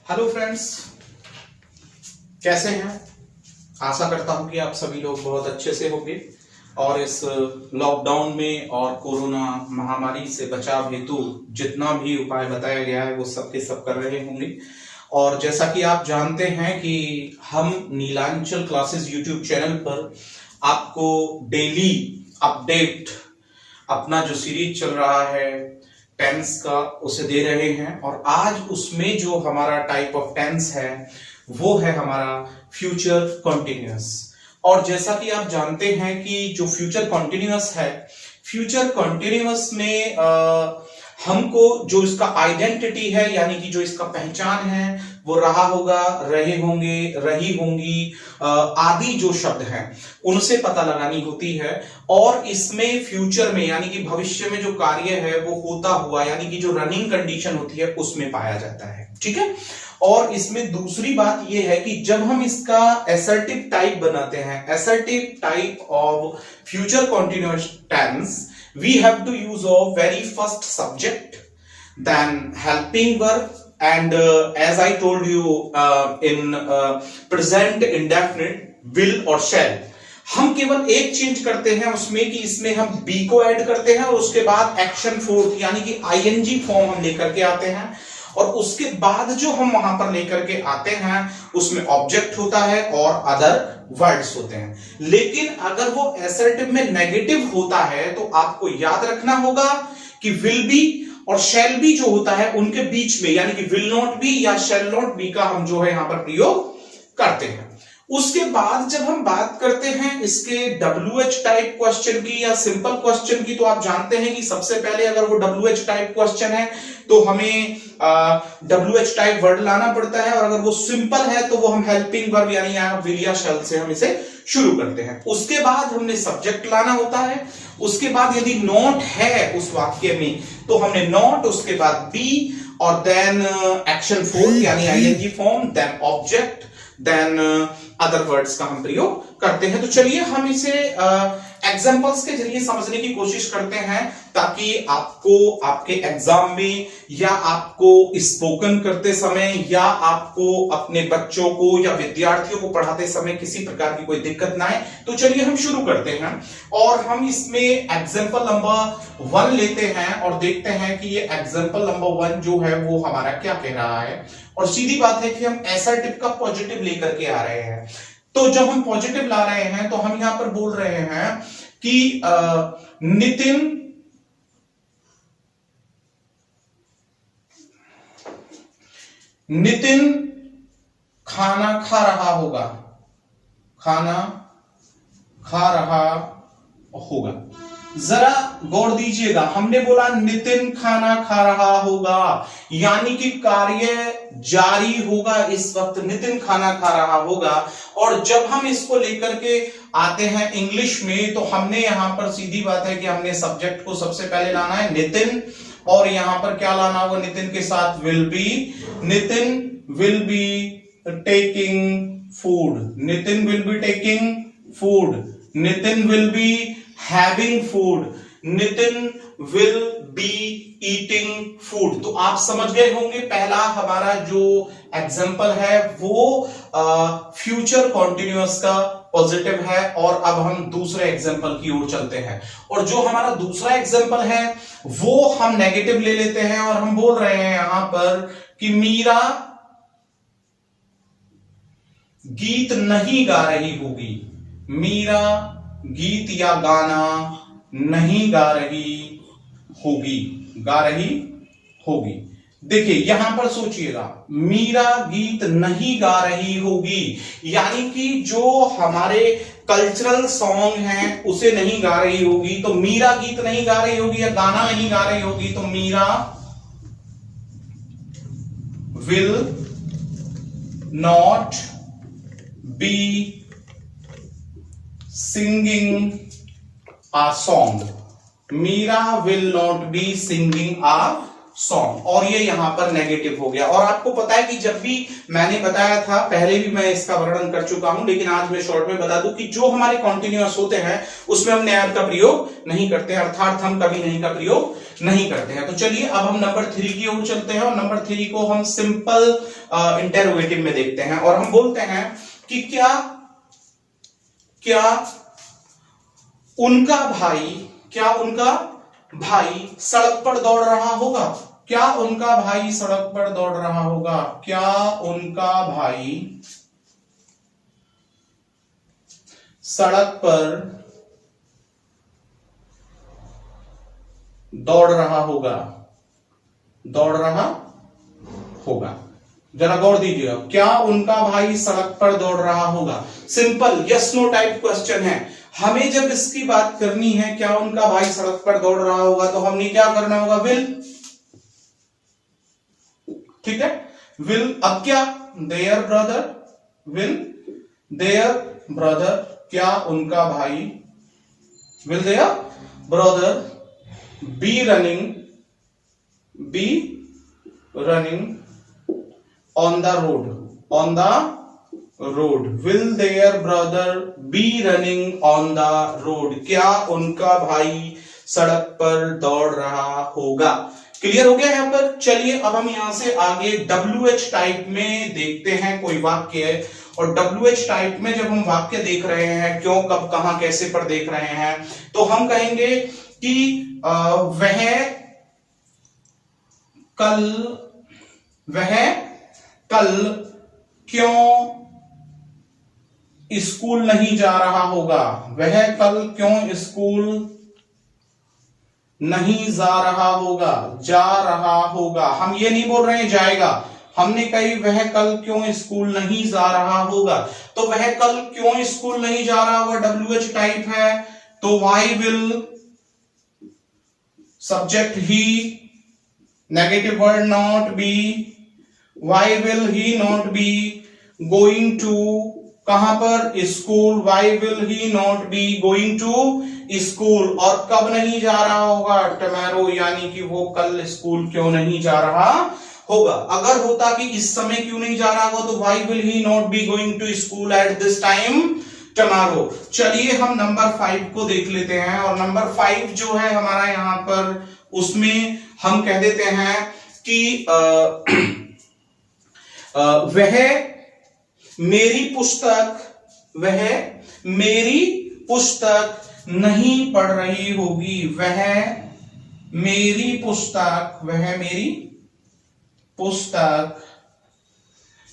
Hello friends, कैसे हैं? आशा करता हूं कि आप सभी लोग बहुत अच्छे से होंगे और इस लॉकडाउन में और कोरोना महामारी से बचाव हेतु जितना भी उपाय बताया गया है वो सब के सब कर रहे होंगे। और जैसा कि आप जानते हैं कि हम नीलांचल क्लासेस यूट्यूब चैनल पर आपको डेली अपडेट अपना जो सीरीज चल रहा है टेंस का उसे दे रहे हैं। और आज उसमें जो हमारा टाइप ऑफ टेंस है वो है हमारा फ्यूचर कॉन्टिन्यूअस। और जैसा कि आप जानते हैं कि जो फ्यूचर कॉन्टिन्यूअस है, फ्यूचर कॉन्टिन्यूअस में हमको जो इसका आइडेंटिटी है यानी कि जो इसका पहचान है वो रहा होगा, रहे होंगे, रही होंगी आदि जो शब्द हैं उनसे पता लगानी होती है। और इसमें फ्यूचर में यानी कि भविष्य में जो कार्य है वो होता हुआ यानी कि जो रनिंग कंडीशन होती है उसमें पाया जाता है। ठीक है। और इसमें दूसरी बात यह है कि जब हम इसका असर्टिव टाइप बनाते हैं, assertive type of future continuous tense, we have to use of very first subject, then helping verb, and as I told you in present indefinite will और shall, हम केवल एक चेंज करते हैं उसमें कि इसमें हम बी को ऐड करते हैं और उसके बाद एक्शन फोर्थ यानी कि आईएनजी फॉर्म हम लेकर के आते हैं। और उसके बाद जो हम वहां पर लेकर के आते हैं उसमें ऑब्जेक्ट होता है और अदर वर्ड्स होते हैं। लेकिन अगर वो असर्टिव में नेगेटिव होता है तो आपको याद रखना होगा कि विल बी और शैल बी जो होता है उनके बीच में यानी कि विल नॉट बी या शैल नॉट बी का हम जो है यहां पर प्रयोग करते हैं। उसके बाद जब हम बात करते हैं इसके WH टाइप क्वेश्चन की या सिंपल क्वेश्चन की, तो आप जानते हैं कि सबसे पहले अगर वो WH टाइप क्वेश्चन है तो हमें WH टाइप वर्ड लाना पड़ता है, और अगर वो सिंपल है तो वो हम हेल्पिंग वर्ब यानी विल या शैल से हम इसे शुरू करते हैं। उसके बाद हमने सब्जेक्ट लाना होता है। उसके बाद यदि नॉट है उस वाक्य में तो हमने नॉट, उसके बाद बी और देन एक्शन फोर्थ यानी ING form, then object, then other words का हम प्रयोग करते हैं। तो चलिए हम इसे एग्जांपल्स के जरिए समझने की कोशिश करते हैं ताकि आपको आपके एग्जाम में या आपको स्पोकन करते समय या आपको अपने बच्चों को या विद्यार्थियों को पढ़ाते समय किसी प्रकार की कोई दिक्कत ना आए। तो चलिए हम शुरू करते हैं और हम इसमें एग्जांपल नंबर 1 लेते हैं और देखते हैं कि ये एग्जांपल नंबर 1 जो है वो हमारा क्या कह रहा है। और सीधी बात है कि हम असर्टिव का पॉजिटिव लेकर के आ रहे हैं। तो जब हम पॉजिटिव ला रहे हैं तो हम यहां पर बोल रहे हैं कि नितिन खाना खा रहा होगा, खाना खा रहा होगा। जरा गौर दीजिएगा, हमने बोला नितिन खाना खा रहा होगा यानी कि कार्य जारी होगा। इस वक्त नितिन खाना खा रहा होगा। और जब हम इसको लेकर के आते हैं इंग्लिश में तो हमने यहां पर सीधी बात है कि हमने सब्जेक्ट को सबसे पहले लाना है नितिन, और यहां पर क्या लाना होगा नितिन के साथ will be. Nitin will be taking food, Nitin will be taking food, Nitin will be having food, Nitin will be eating food. तो आप समझ गए होंगे पहला हमारा जो एग्जाम्पल है वो फ्यूचर कॉन्टिन्यूअस का पॉजिटिव है। और अब हम दूसरे एग्जाम्पल की ओर चलते हैं और जो हमारा दूसरा एग्जाम्पल है वो हम नेगेटिव ले लेते हैं और हम बोल रहे हैं यहां पर कि मीरा गीत नहीं गा रही होगी, मीरा गीत या गाना नहीं गा रही होगी, गा रही होगी। देखिए यहां पर सोचिएगा, मीरा गीत नहीं गा रही होगी यानी कि जो हमारे कल्चरल सॉन्ग हैं उसे नहीं गा रही होगी। तो मीरा गीत नहीं गा रही होगी या गाना नहीं गा रही होगी तो Meera will not be singing a song, Meera will not be singing a song. और ये यहां पर नेगेटिव हो गया। और आपको पता है कि जब भी मैंने बताया था, पहले भी मैं इसका वर्णन कर चुका हूं लेकिन आज मैं शॉर्ट में बता दूं कि जो हमारे कॉन्टिन्यूअस होते हैं उसमें हम नेवर का प्रयोग नहीं करते, अर्थात हम कभी नहीं का प्रयोग नहीं करते हैं। तो चलिए अब हम नंबर 3 की ओर चलते हैं और नंबर 3 को हम सिंपल इंटेरोगेटिव में देखते हैं और हम बोलते हैं कि क्या उनका भाई सड़क पर दौड़ रहा होगा? क्या उनका भाई सड़क पर दौड़ रहा होगा? क्या उनका भाई सड़क पर दौड़ रहा होगा? जरा गौर दीजिएगा, क्या उनका भाई सड़क पर दौड़ रहा होगा? Simple yes no type question है। हमें जब इसकी बात करनी है क्या उनका भाई सड़क पर दौड़ रहा होगा, तो हमने क्या करना होगा? विल। ठीक है, विल। अब क्या? Their brother, will their brother, क्या उनका भाई, will their brother be running on the road, will their brother be running on the road? क्या उनका भाई सड़क पर दौड़ रहा होगा? क्लियर हो गया यहां पर? चलिए अब हम यहां से आगे WH टाइप में देखते हैं कोई वाक्य है, और WH टाइप में जब हम वाक्य देख रहे हैं, क्यों, कब, कहां, कैसे पर देख रहे हैं, तो हम कहेंगे कि वह कल क्यों स्कूल नहीं जा रहा होगा? वह कल क्यों स्कूल नहीं जा रहा होगा? हम ये नहीं बोल रहे हैं जाएगा, हमने कही वह कल क्यों स्कूल नहीं जा रहा होगा। तो वह कल क्यों स्कूल नहीं जा रहा होगा WH टाइप है, तो why will, subject he, negative word not be, why will he not be going to, कहां पर? School, why will he not be going to school, और कब नहीं जा रहा होगा? टुमारो, यानी कि वो कल स्कूल क्यों नहीं जा रहा होगा। अगर होता कि इस समय क्यों नहीं जा रहा होगा, तो why will he not be going to school at this time tomorrow. चलिए हम नंबर 5 को देख लेते हैं, और नंबर 5 जो है हमारा यहां पर, उसमें हम कह देते हैं कि वह मेरी पुस्तक नहीं पढ़ रही होगी। वह मेरी पुस्तक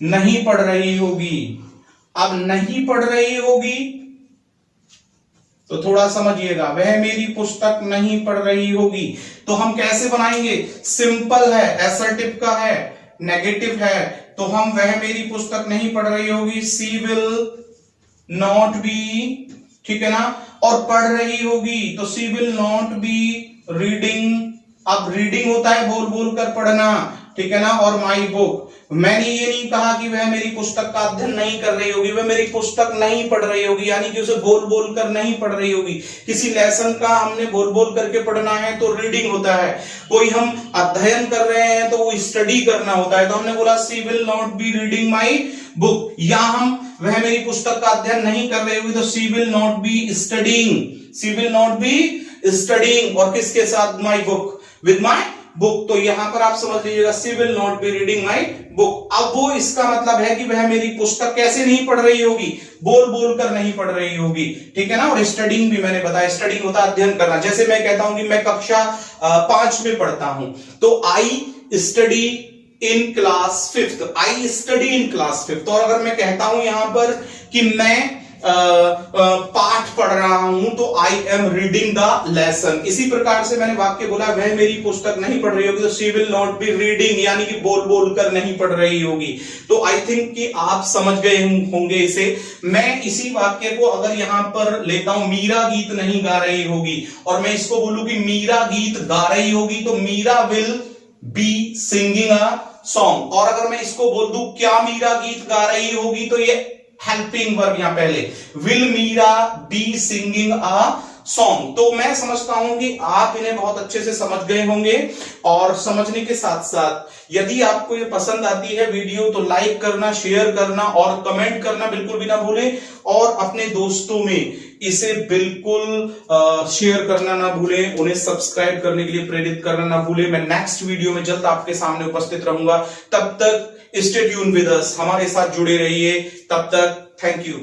नहीं पढ़ रही होगी। अब नहीं पढ़ रही होगी तो थोड़ा समझिएगा, वह मेरी पुस्तक नहीं पढ़ रही होगी, तो हम कैसे बनाएंगे? सिंपल है, असर्टिव का है, नेगेटिव है, तो हम वह मेरी पुस्तक नहीं पढ़ रही होगी, सी विल नॉट बी, ठीक है ना, और पढ़ रही होगी तो she will not be reading. अब रीडिंग होता है बोल बोल कर पढ़ना, ठीक है ना, और माई बुक। मैंने ये नहीं कहा कि वह मेरी पुस्तक का अध्ययन नहीं कर रही होगी, वह मेरी पुस्तक नहीं पढ़ रही होगी, यानी कि उसे बोल बोल कर नहीं पढ़ रही होगी। किसी लेसन का हमने बोल बोल करके पढ़ना है तो रीडिंग होता है, कोई हम अध्ययन कर रहे हैं तो वो स्टडी करना होता है, तो हमने बोला she will not be reading my book. या हम वह मेरी पुस्तक का अध्ययन नहीं कर रही होगी तो she will not be studying, और किसके साथ? My book, with my book. तो यहां पर आप समझ लीजिएगा she will not be reading my book. अब वो इसका मतलब है कि वह मेरी पुस्तक कैसे नहीं पढ़ रही होगी? बोल बोल कर नहीं पढ़ रही होगी, ठीक है ना। और स्टडीइंग भी मैंने बताया, स्टडीइंग होता है अध्ययन करना। जैसे मैं कहता हूं कि मैं कक्षा 5 में पढ़ता हूं, तो I study in class 5th, I study in class 5th। और अगर मैं कहता हूं यहां पर कि मैं पाठ पढ़ रहा हूं, तो I am reading the lesson. इसी प्रकार से मैंने वाक्य बोला वह मेरी पुस्तक नहीं पढ़ रही होगी, तो she will not be reading, यानी कि बोल बोल कर नहीं पढ़ रही होगी। तो आई थिंक कि आप समझ गए होंगे इसे। मैं इसी वाक्य को अगर यहां पर लेता हूं, मीरा गीत नहीं गा रही होगी, और मैं इसको बोलूं कि मीरा गीत गा रही होगी, तो Meera will be singing a song. और अगर मैं इसको बोल दूं क्या मीरा गीत गा रही होगी, तो ये हेल्पिंग वर्ब यहां पहले, will Meera be singing a song. तो मैं समझता हूं कि आप इन्हें बहुत अच्छे से समझ गए होंगे, और समझने के साथ साथ यदि आपको ये पसंद आती है वीडियो तो लाइक करना, शेयर करना और कमेंट करना बिल्कुल भी ना भूलें, और अपने दोस्तों में इसे बिल्कुल शेयर करना ना भूलें, उन्हें सब्सक्राइब करने के लिए प्रेरित करना ना भूलें। मैं नेक्स्ट वीडियो में जल्द आपके सामने उपस्थित रहूंगा। तब तक स्टे ट्यून विद अस, हमारे साथ जुड़े रहिए। तब तक थैंक यू।